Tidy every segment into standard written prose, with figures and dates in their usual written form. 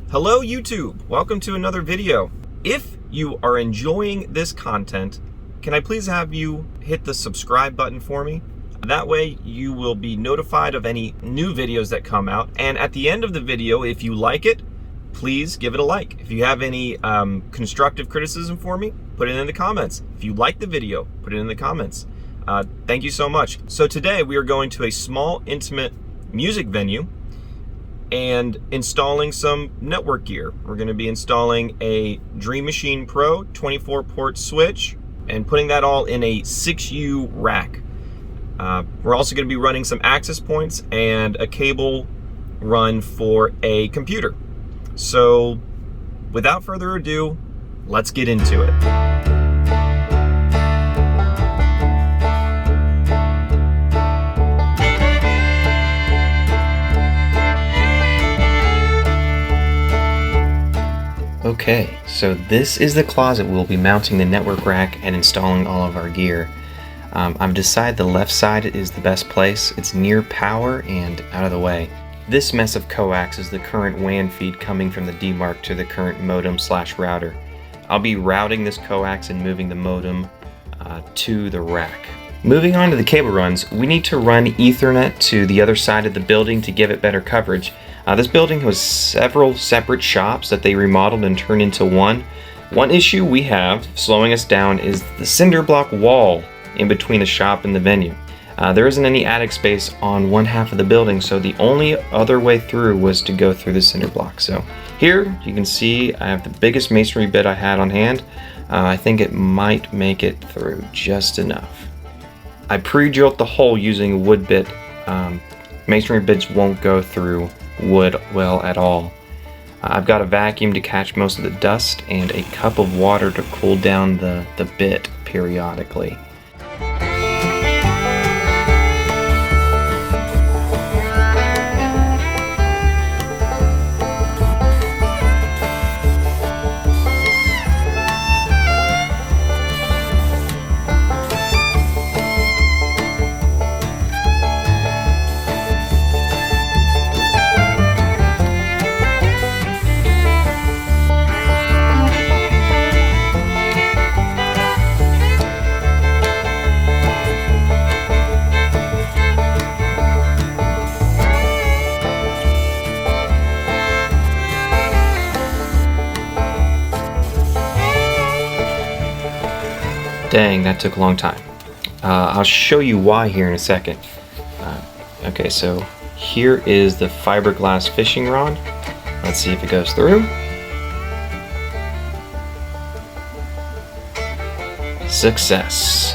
Hello YouTube, welcome to another video. If you are enjoying this content, can I please have you hit the subscribe button for me? That way you will be notified of any new videos that come out. And at the end of the video, if you like it, please give it a like. If you have any constructive criticism for me, put it in the comments. If you like the video, put it in the comments. Thank you so much. So today we are going to a small, intimate music venue and installing some network gear. We're going to be installing a Dream Machine Pro 24 port switch and putting that all in a 6U rack. We're also going to be running some access points and a cable run for a computer. So without further ado, let's get into it. Okay, so this is the closet we'll be mounting the network rack and installing all of our gear. I've decided the left side is the best place. It's near power and out of the way. This mess of coax is the current WAN feed coming from the DMARC to the current modem/router. I'll be routing this coax and moving the modem to the rack. Moving on to the cable runs, we need to run Ethernet to the other side of the building to give it better coverage. This building has several separate shops that they remodeled and turned into one. One issue we have slowing us down is the cinder block wall in between the shop and the venue. There isn't any attic space on one half of the building, so the only other way through was to go through the cinder block. So here you can see I have the biggest masonry bit I had on hand. I think it might make it through just enough. I pre-drilled the hole using a wood bit. Masonry bits won't go through wood well at all. I've got a vacuum to catch most of the dust and a cup of water to cool down the bit periodically. Dang, that took a long time. I'll show you why here in a second. Okay, so here is the fiberglass fishing rod. Let's see if it goes through. Success.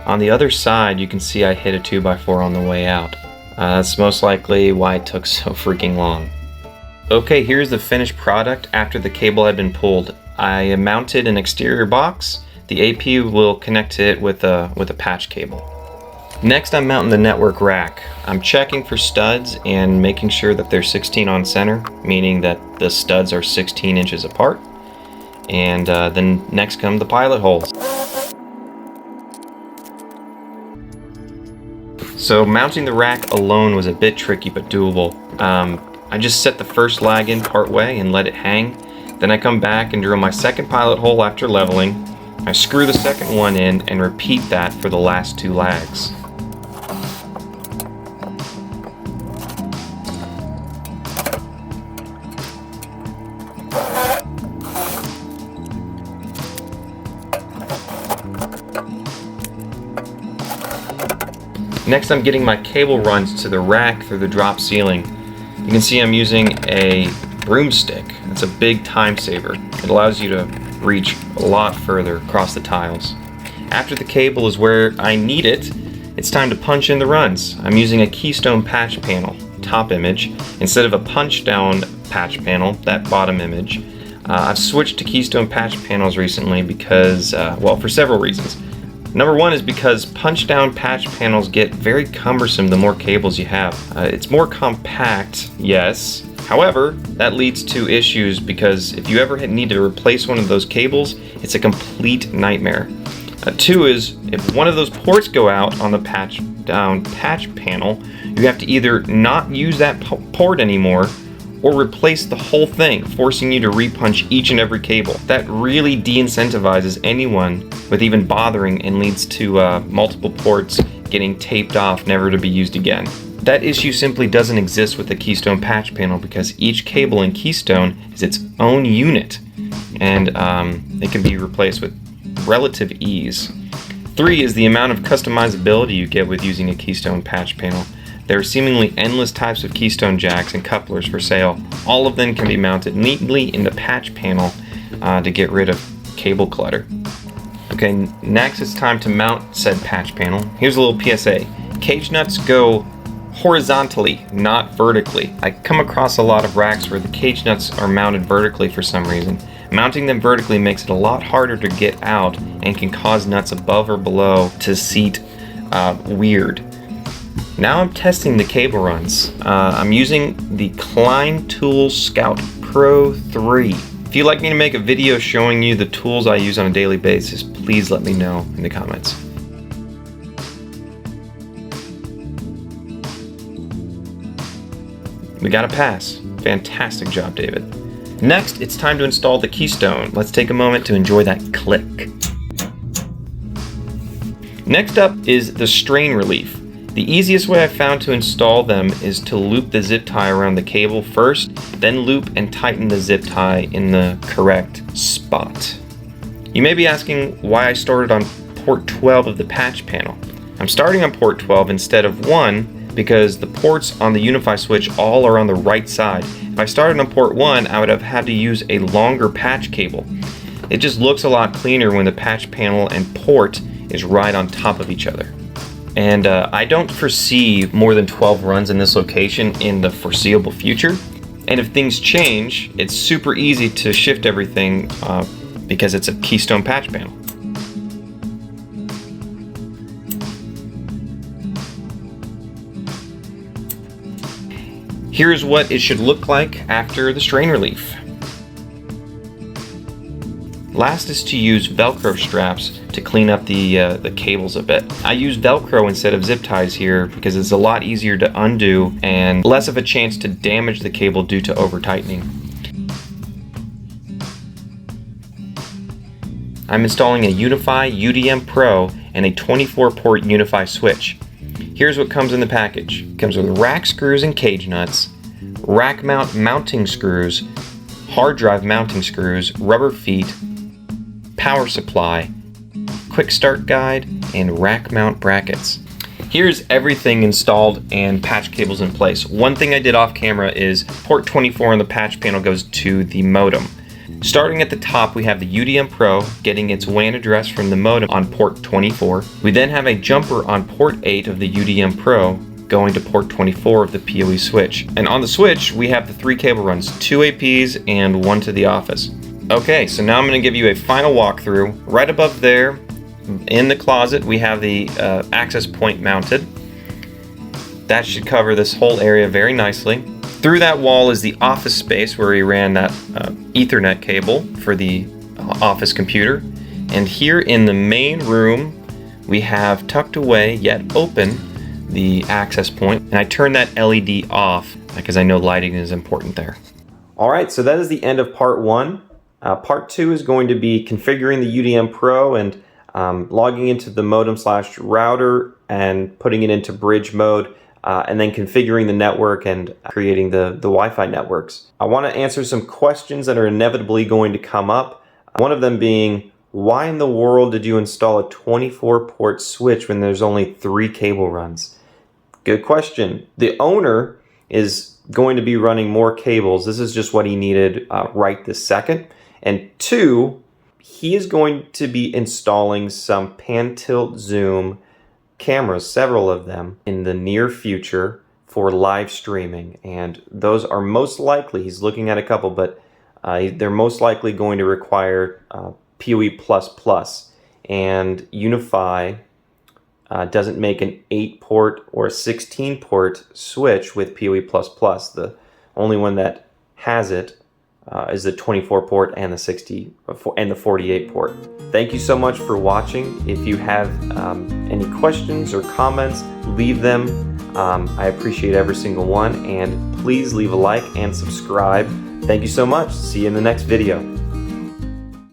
On the other side, you can see I hit a 2x4 on the way out. That's most likely why it took so freaking long. Okay, here's the finished product after the cable had been pulled. I mounted an exterior box. The AP will connect to it with a patch cable. Next, I'm mounting the network rack. I'm checking for studs and making sure that they're 16 on center, meaning that the studs are 16 inches apart. And then next come the pilot holes. So mounting the rack alone was a bit tricky but doable. I just set the first lag in part way and let it hang. Then I come back and drill my second pilot hole after leveling. I screw the second one in and repeat that for the last two lags. Next, I'm getting my cable runs to the rack through the drop ceiling. You can see I'm using a broomstick. It's a big time saver. It allows you to reach a lot further across the tiles. After the cable is where I need it, it's time to punch in the runs. I'm using a keystone patch panel, top image, instead of a punch down patch panel, that bottom image. I've switched to keystone patch panels recently because, well, for several reasons. Number one is because punch down patch panels get very cumbersome the more cables you have. It's more compact, yes. However, that leads to issues because if you ever need to replace one of those cables, it's a complete nightmare. Two is, if one of those ports go out on the patch panel, you have to either not use that port anymore or replace the whole thing, forcing you to repunch each and every cable. That really de-incentivizes anyone with even bothering and leads to multiple ports getting taped off, never to be used again. That issue simply doesn't exist with the Keystone patch panel because each cable in Keystone is its own unit, and it can be replaced with relative ease. 3 is the amount of customizability you get with using a Keystone patch panel. There are seemingly endless types of Keystone jacks and couplers for sale. All of them can be mounted neatly in the patch panel to get rid of cable clutter. Okay, next it's time to mount said patch panel. Here's a little PSA. Cage nuts go horizontally, not vertically. I come across a lot of racks where the cage nuts are mounted vertically for some reason. Mounting them vertically makes it a lot harder to get out and can cause nuts above or below to seat weird. Now I'm testing the cable runs. I'm using the Klein Tool Scout Pro 3. If you'd like me to make a video showing you the tools I use on a daily basis, please let me know in the comments. We got a pass. Fantastic job, David. Next, it's time to install the Keystone. Let's take a moment to enjoy that click. Next up is the strain relief. The easiest way I've found to install them is to loop the zip tie around the cable first, then loop and tighten the zip tie in the correct spot. You may be asking why I started on port 12 of the patch panel. I'm starting on port 12 instead of 1 because the ports on the Unifi switch all are on the right side. If I started on port 1, I would have had to use a longer patch cable. It just looks a lot cleaner when the patch panel and port is right on top of each other. And I don't foresee more than 12 runs in this location in the foreseeable future. And if things change, it's super easy to shift everything because it's a Keystone patch panel. Here's what it should look like after the strain relief. Last is to use Velcro straps to clean up the cables a bit. I use Velcro instead of zip ties here because it's a lot easier to undo and less of a chance to damage the cable due to over tightening. I'm installing a Unifi UDM Pro and a 24-port Unifi switch. Here's what comes in the package. It comes with rack screws and cage nuts, rack mount mounting screws, hard drive mounting screws, rubber feet, power supply, quick start guide, and rack mount brackets. Here's everything installed and patch cables in place. One thing I did off camera is port 24 on the patch panel goes to the modem. Starting at the top, we have the UDM Pro getting its WAN address from the modem on port 24. We then have a jumper on port 8 of the UDM Pro going to port 24 of the PoE switch. And on the switch, we have the 3 cable runs, 2 APs and 1 to the office. Okay, so now I'm going to give you a final walkthrough. Right above there, in the closet, we have the access point mounted. That should cover this whole area very nicely. Through that wall is the office space where we ran that Ethernet cable for the office computer. And here in the main room, we have tucked away yet open the access point. And I turned that LED off because I know lighting is important there. All right, so that is the end of part 1. Part 2 is going to be configuring the UDM Pro and logging into the modem/router and putting it into bridge mode. And then configuring the network and creating the Wi-Fi networks. I want to answer some questions that are inevitably going to come up. One of them being, why in the world did you install a 24-port switch when there's only 3 cable runs? Good question. The owner is going to be running more cables. This is just what he needed right this second. And 2, he is going to be installing some pan tilt zoom cameras, several of them, in the near future for live streaming, and those are most likely, he's looking at a couple, but they're most likely going to require PoE++, and Unifi doesn't make an 8-port or a 16-port switch with PoE++. The only one that has it is the 24-port and the 60 and the 48-port. Thank you so much for watching. If you have any questions or comments, leave them. I appreciate every single one, and please leave a like and subscribe. Thank you so much. See you in the next video.